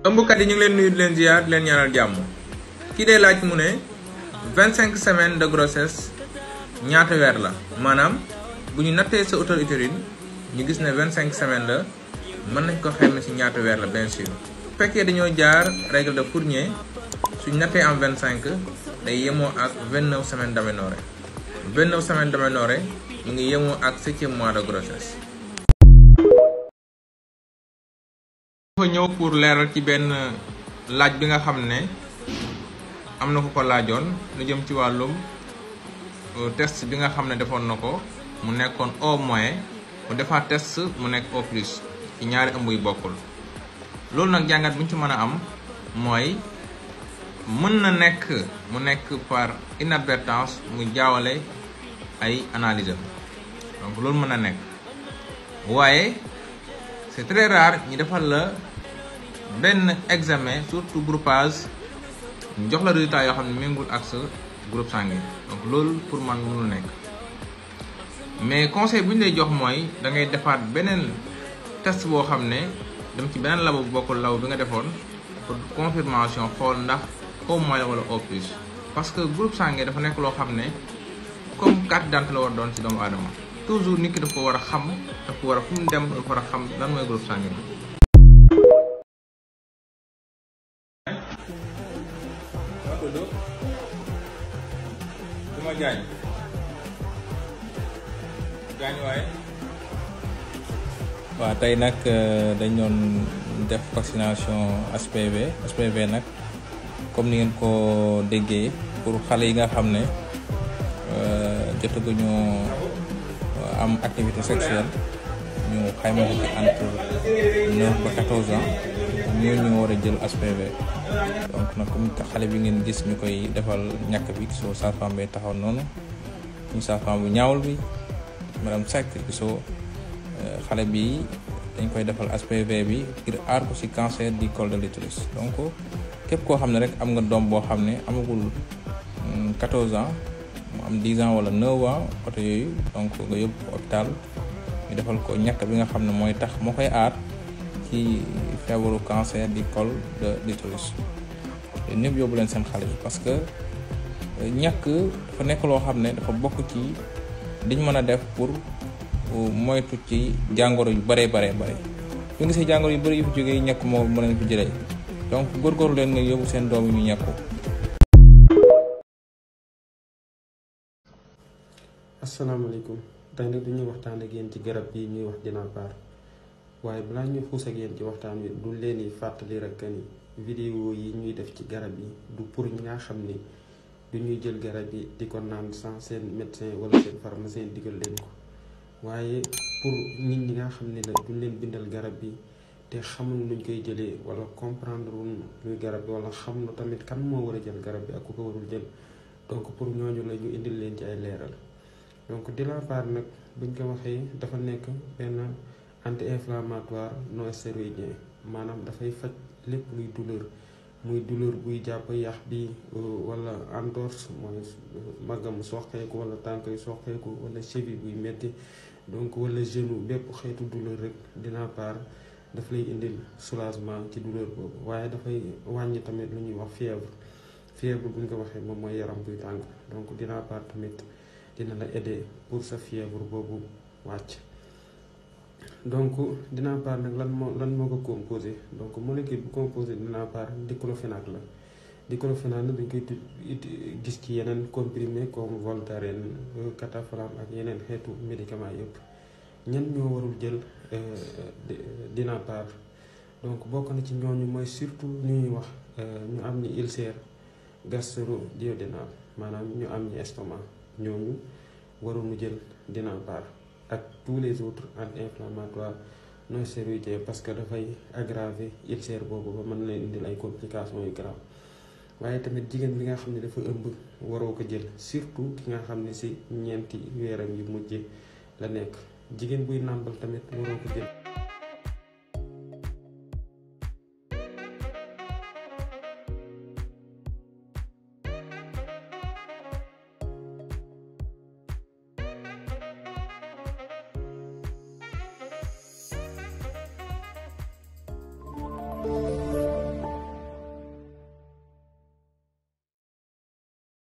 ëmbkat yi ñu ngi leen nuyu di leen ziar di leen ñaanal jàmm kii day laaj mu ne 25 semaines de grossesse ñaata weer la maanaam bu ñu nattee sa auto-utérine ñu gis ne 25 semaines la mën nañ ko xayma ci ñaata weer la bien sûr. bu fekkee dañoo jaar règle de Fournier suñ nattee en 25 day yemoo ak 29 semaines d'aménorrhée 29 semaines d'aménorrhée mu ngi yemoo ak 7e mois de grossesse. dafa ñëw pour leeral ci benn laaj bi nga xam ne am na ko laajoon lu jëm ci wàllum test bi nga xam ne defoon na ko mu nekkoon au moins mu defaat test mu nekk au plus ci ñaari ëmb yu bokkul. loolu nag jàngat bu ñu ci mën a am mooy mën na nekk mu nekk par inadvertance mu jaawale ay analyse donc loolu mën na nekk waaye c'est très rare ñu defal la benn examen surtout groupage ñu jox la résultat yoo xam ne méngul ak sa groupe sanguin donc loolu pour man mënul nekk mais conseil bu ñu lay jox mooy da ngay defaat beneen test boo xam ne dem ci beneen labo bu bokkul labo bi nga defoon pour confirmation xool ndax au moins wala au plus parce que groupe sanguin dafa nekk loo xam ne comme carte d'identité la war doon ci doomu aadama toujours nit ki dafa war a xam dafa war a fu mu dem dafa war a xam lan mooy groupe sanguin. duma gaañ waaye. waaw tey nag dañ doon def vaccination HPV nag comme ni ngeen ko déggee pour xale yi nga xam ne jotaguñu am activité sexuelle ñu xayma ko ci entre 9 ba 14 ans ñooñu ñu war a jël HPV donc nag comme xale bi ngeen gis ñu koy defal ñàkk bi gisoo sage-femme bi taxaw noonu ñu sage-femme bu ñaawul bi madame Seck gisoo xale bi dañ koy defal HPV bi ngir aar ko ci cancer du col de l'utérus donc képp koo xam ne rek am nga doom boo xam ne amagul 14 ans mu am 10 ans wala 9 ans côté yooyu donc nga yóbbu ko hôpital ñu defal ko ñàkk bi nga xam ne mooy tax moo koy aar ci feebaru cancer du col de l'utérus yéen ñëpp yóbbu leen seen xale yi parce que ñàkk dafa nekk loo xam ne dafa bokk ci liñ mën a def pour moytu ci jàngoro yu bare ñu ngi si jàngoro yu bëri yu fi jógee ñàkk moo mën leen fi jëlee donc góorgóorlu leen nga yóbbu seen doom yi ñu ñàkku. asalaamaaleykum tey nag dañuy waxtaan ak yéen ci garab yi ñuy wax Dinabar waaye balaa ñuy xuus ak yéen ci waxtaan wi du leen di fàttali rek ni vidéo yi ñuy def ci garab yi du pour ñi nga xam ni du ñuy jël garab yi di ko naan sans seen médecin wala seen pharmacien digal leen ko waaye pour nit ñi nga xam ne la duñ leen bindal garab bi te xamul nuñ koy jëlee wala comprendre luy garab bi wala xam na tamit kan moo war a jël garab bi ak ku ko warul jël donc pour ñooñu la ñu indil leen ci ay leeral. donc Dinabar nag buñ ko waxee dafa nekk benn anti-inflammatoire non stéroïdien maanaam dafay faj lépp luy douleur muy douleur buy jàpp yax bi wala entorse mooy màggam soxeeku wala tànk yu soxeeku wala cheville buy metti donc wala genou bépp xeetu douleur rek Dinabar daf lay indil soulagement ci douleur boobu waaye dafay wàññi tamit lu ñuy wax fièvre buñ ko waxee moom mooy yaram buy tàng donc Dinabar tamit dina la aider pour sa fièvre boobu wàcc. donc Dinabar nag lan moo ko composé donc molécule bu composé Dinabar diclofenac la diclofenac nag dañ koy gis ci yeneen comprimé comme Voltaren cataflam ak yeneen xeetu médicament yëpp. ñan ñoo warul jël Dinabar donc bokk na ci ñooñu mooy surtout ñuy wax ñu am ni ulcère gastro-duodénal maanaam ñu am ni estomac ñooñu waruñu jël Dinabar ak tous les autres anti-inflammatoires non stéroïdiens parce que dafay aggraver ulcère boobu ba mën leen indil ay complications yu grave waaye tamit jigéen bi nga xam ne dafa ëmb waroo ko jël surtout ki nga xam ne ci ñeenti weeram yu mujj la nekk jigéen buy nàmpal tamit waroo ko jël.